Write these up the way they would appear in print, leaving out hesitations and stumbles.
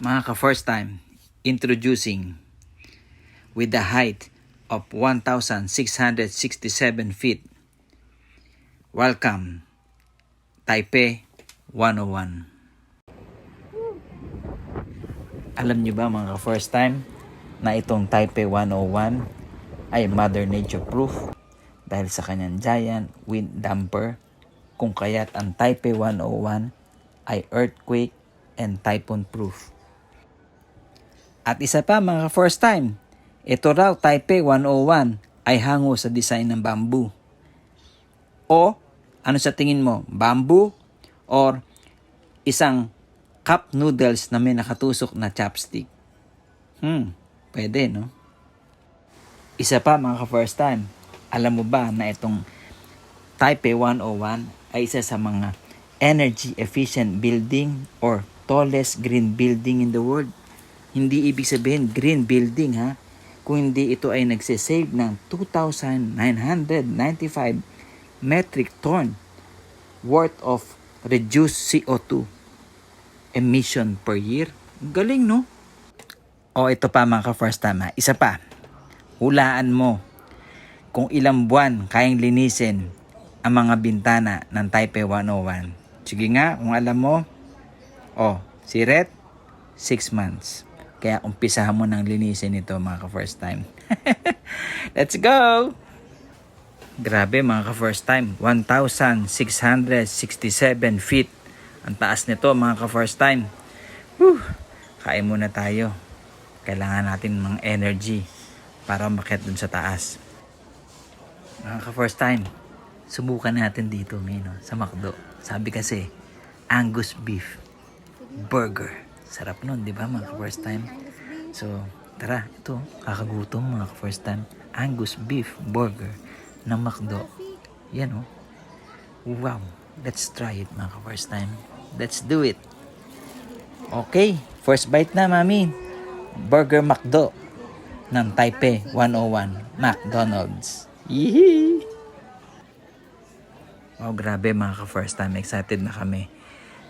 Mga ka-first time, introducing with the height of 1,667 feet. Welcome, Taipei 101. Alam nyo ba mga ka-first time na itong Taipei 101 ay Mother Nature proof dahil sa kanyang giant wind damper, kung kaya't ang Taipei 101 ay earthquake and typhoon proof. At isa pa mga first time, ito raw Taipei 101 ay hango sa design ng bamboo. O ano sa tingin mo, bamboo or isang cup noodles na may nakatusok na chopstick? Pwede no? Isa pa mga first time, alam mo ba na itong Taipei 101 ay isa sa mga energy efficient building or tallest green building in the world? Hindi ibig sabihin green building ha, kung hindi ito ay nagsisave ng 2,995 metric ton worth of reduced CO2 emission per year. Galing no? O ito pa mga ka-first time ha, isa pa. Hulaan mo kung ilang buwan kayang linisin ang mga bintana ng Taipei 101. Sige nga, kung alam mo. Si Red, 6 months. Kaya umpisahan mo ng linisin ito mga ka-first time. Let's go! Grabe mga ka-first time. 1,667 feet. Ang taas nito mga ka-first time. Kain muna tayo. Kailangan natin ng energy para umakyat dun sa taas. Mga ka-first time, subukan natin dito ngayon sa McDo. Sabi kasi, Angus beef burger. Sarap nun, di ba mga ka-first time? So, tara, ito, kakagutom mga ka-first time. Angus beef burger ng McDo. Yan o. Wow, let's try it mga ka-first time. Let's do it. Okay, first bite na mami. Burger McDo ng Taipei 101 McDonald's. Yee! Wow, grabe mga ka-first time. Excited na kami.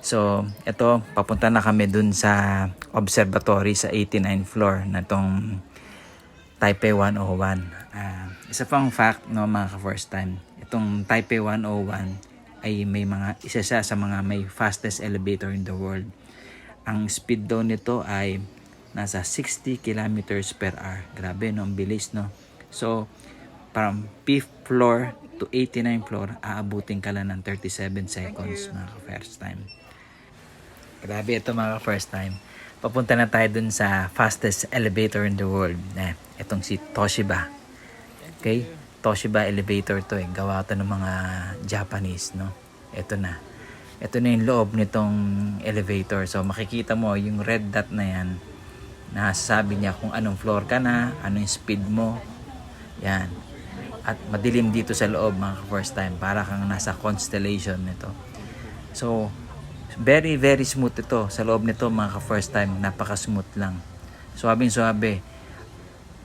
So, ito, papunta na kami dun sa observatory sa 89th floor na tong Taipei 101. Isa pang fact, no, mga ka-first time, itong Taipei 101 ay may isa sa mga may fastest elevator in the world. Ang speed daw nito ay nasa 60 kilometers per hour. Grabe, no? Ang bilis, no? So, from 5th floor to 89th floor, aabutin ka lang ng 37 seconds, mga ka-first time. Grabe ito mga first time. Papunta na tayo dun sa fastest elevator in the world. Itong si Toshiba. Okay? Toshiba elevator to eh. Gawa to ng mga Japanese, no? Ito na. Ito na yung loob nitong elevator. So makikita mo yung red dot na yan. Nasasabi niya kung anong floor ka na, anong speed mo. Yan. At madilim dito sa loob mga first time. Para kang nasa constellation nito. So, very very smooth ito sa loob nito mga ka-first time. Napaka smooth lang, suwabing suwabe,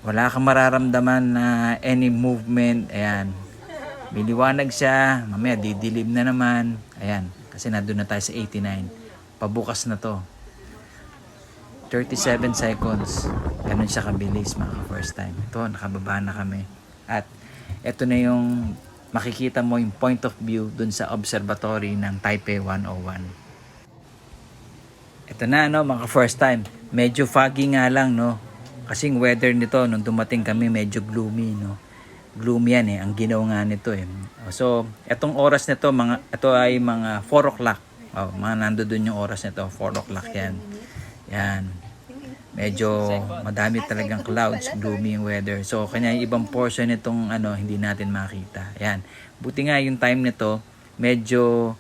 wala kang mararamdaman na any movement. Ayan, may liwanag siya, mamaya didilim na naman. Ayan, kasi nandun na tayo sa 89, pabukas na to. 37 seconds, ganun siya kabilis mga ka-first time. Ito, nakababa na kami at ito na yung makikita mo yung point of view dun sa observatory ng Taipei 101. Ito na no mga first time. Medyo foggy nga lang no. Kasing weather nito nung dumating kami medyo gloomy no. Gloomy yan ang ginaw nga nito eh. So, etong oras nito ito ay mga 4 o'clock. Mga nandoon yung oras nito, 4 o'clock yan. Yan. Medyo madami talagang clouds, gloomy yung weather. So, kanya yung ibang portion nitong hindi natin makita. Yan. Buti nga yung time nito, medyo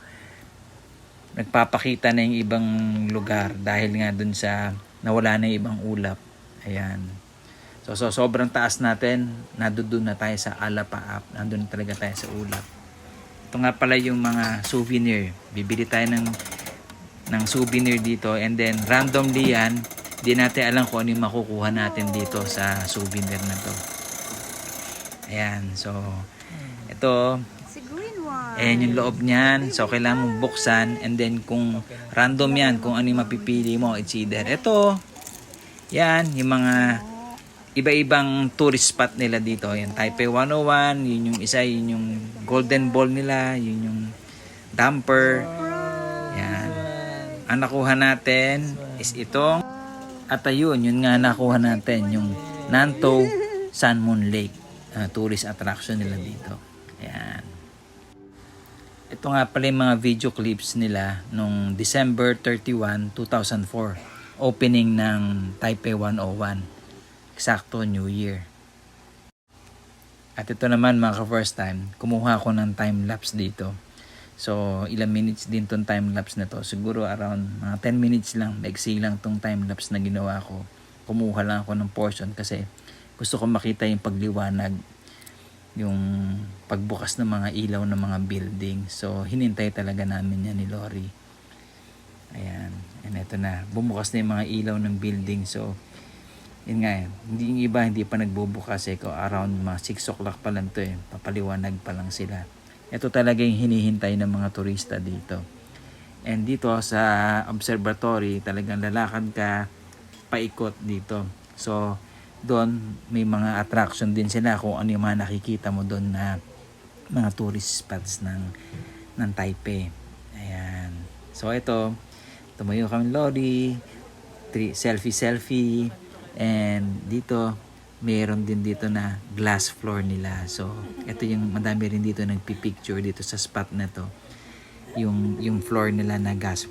nagpapakita na yung ibang lugar dahil nga dun sa nawala na yung ibang ulap. Ayan. So sobrang taas natin. Nandun na tayo sa Alapaap. Nandun talaga tayo sa ulap. Ito nga pala yung mga souvenir. Bibili tayo ng souvenir dito. And then randomly yan, di natin alam kung ano yung makukuha natin dito sa souvenir na to. Ayan. So ito, it's a green one. Ayan yung loob niyan. So, kailangan mong buksan. And then, kung random yan, kung ano yung mapipili mo, it's either ito. Yan, yung mga iba-ibang tourist spot nila dito. Yan, Taipei 101. Yun yung isa, yun yung golden ball nila. Yun yung damper. Yan. Ang nakuha natin is itong. At ayun, yun nga nakuha natin. Yung Nantou Sun Moon Lake. Tourist attraction nila dito. Ayan. Ito nga pala yung mga video clips nila nung December 31, 2004. Opening ng Taipei 101. Eksakto New Year. At ito naman mga ka-first time, kumuha ako ng time-lapse dito. So, ilang minutes din tong time-lapse na to. Siguro around mga 10 minutes lang. Maiksi lang tong time-lapse na ginawa ko. Kumuha lang ako ng portion kasi gusto ko makita yung pagliwanag, yung pagbukas ng mga ilaw ng mga building. So, hinintay talaga namin yan ni Lori. Ayan. And ito na. Bumukas na yung mga ilaw ng building. So, yun nga eh. Hindi yung iba, hindi pa nagbubukas eh. Around mga 6 o'clock pa lang to eh. Papaliwanag pa lang sila. Ito talaga yung hinihintay ng mga turista dito. And dito sa observatory, talagang lalakad ka paikot dito. So, doon may mga attraction din sila kung ano yung mga nakikita mo doon na mga tourist spots ng Taipei. Ayan. So ito, tumayo kami Lori, selfie, and dito mayroon din dito na glass floor nila. So ito yung madami rin dito nagpipicture dito sa spot na to. Yung floor nila na glass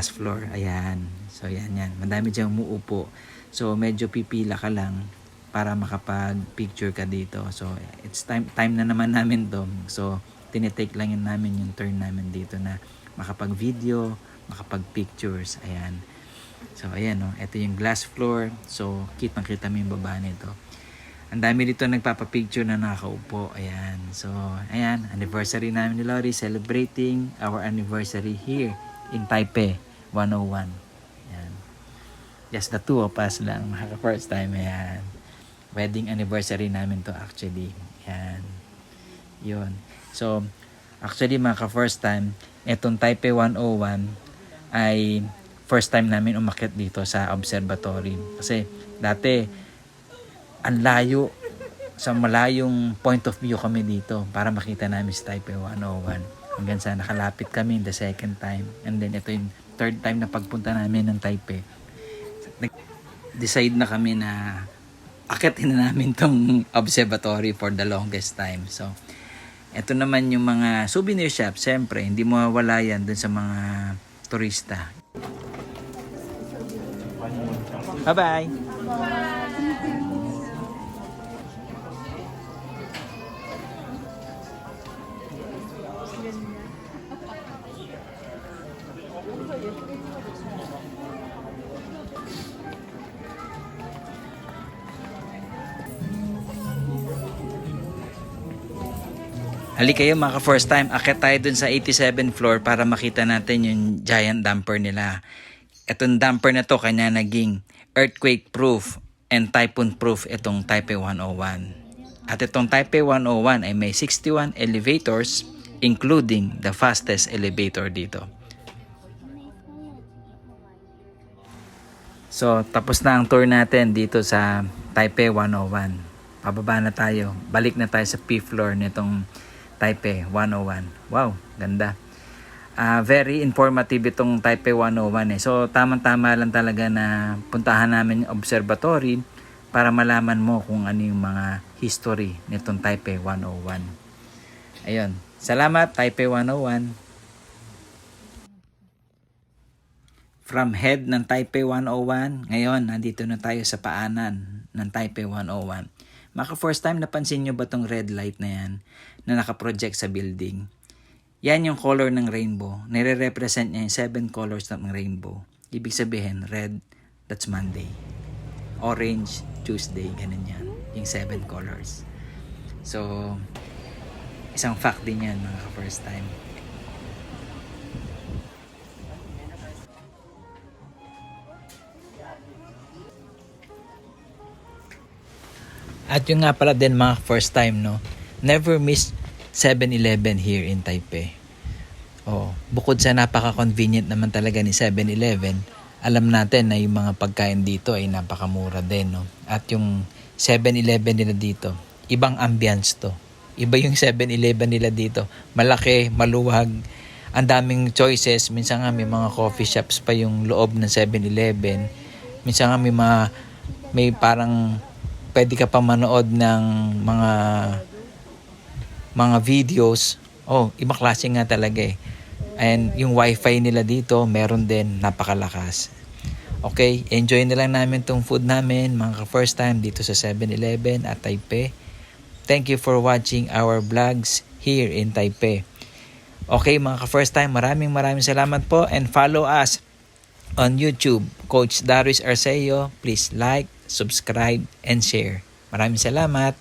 floor. Ayan. So yan. Madami diyang umuupo. So medyo pipila ka lang para makapag-picture ka dito. So it's time na naman namin to. So tinitake lang yun namin yung turn namin dito na makapag-video, makapag-pictures. Ayan. So ayan no, ito yung glass floor. So kitang-kita mo yung baba nito. Ang dami dito nagpapapicture na nakaupo. Ayan. So ayan, anniversary namin ni Lori, celebrating our anniversary here in Taipei 101. Just the two of us lang, first time. Ayan. Wedding anniversary namin to actually. Ayan. Yun. So, actually mga first time, itong Taipei 101 ay first time namin umakyat dito sa observatory. Kasi dati, ang layo, sa malayong point of view kami dito para makita namin si Taipei 101. Hanggang sa nakalapit kami the second time. And then ito yung third time na pagpunta namin ng Taipei. Decide na kami na akitin na namin tong observatory for the longest time. So, ito naman yung mga souvenir shop. Siyempre, hindi mo mawala yan dun sa mga turista. Bye-bye! Hali kayo mga first time, akit tayo dun sa 87th floor para makita natin yung giant damper nila. Itong damper na to kanya naging earthquake proof and typhoon proof itong Taipei 101. At itong Taipei 101 ay may 61 elevators including the fastest elevator dito. So tapos na ang tour natin dito sa Taipei 101. Pababa na tayo, balik na tayo sa P floor nitong Taipei 101. Wow, ganda. Very informative itong Taipei 101 eh. So tamang-tama lang talaga na puntahan namin yung observatory para malaman mo kung ano yung mga history nitong Taipei 101. Ayun. Salamat Taipei 101. From head ng Taipei 101, ngayon nandito na tayo sa paanan ng Taipei 101. Maka first time napansin nyo ba tong red light na yan na nakaproject sa building? Yan yung color ng rainbow. Nire-represent niya yung 7 colors ng rainbow. Ibig sabihin, red, that's Monday. Orange, Tuesday, ganun yan. Yung 7 colors. So, isang fact din yan mga first time. At yung nga pala din mga first time, no? Never miss 7-Eleven here in Taipei. Oh, bukod sa napaka-convenient naman talaga ni 7-Eleven, alam natin na yung mga pagkain dito ay napakamura din, no? At yung 7-Eleven nila dito, ibang ambience to. Iba yung 7-Eleven nila dito. Malaki, maluwag, ang daming choices. Minsan nga may mga coffee shops pa yung loob ng 7-Eleven. Minsan nga may parang pwede ka pa manood ng mga videos. Oh, ibang klase nga talaga eh. And yung wifi nila dito, meron din, napakalakas. Okay, enjoy na lang namin tong food namin, mga first time dito sa 7-Eleven at Taipei. Thank you for watching our vlogs here in Taipei. Okay, mga first time, maraming salamat po and follow us on YouTube, Coach Darius Arceo. Please like, subscribe, and share. Maraming salamat.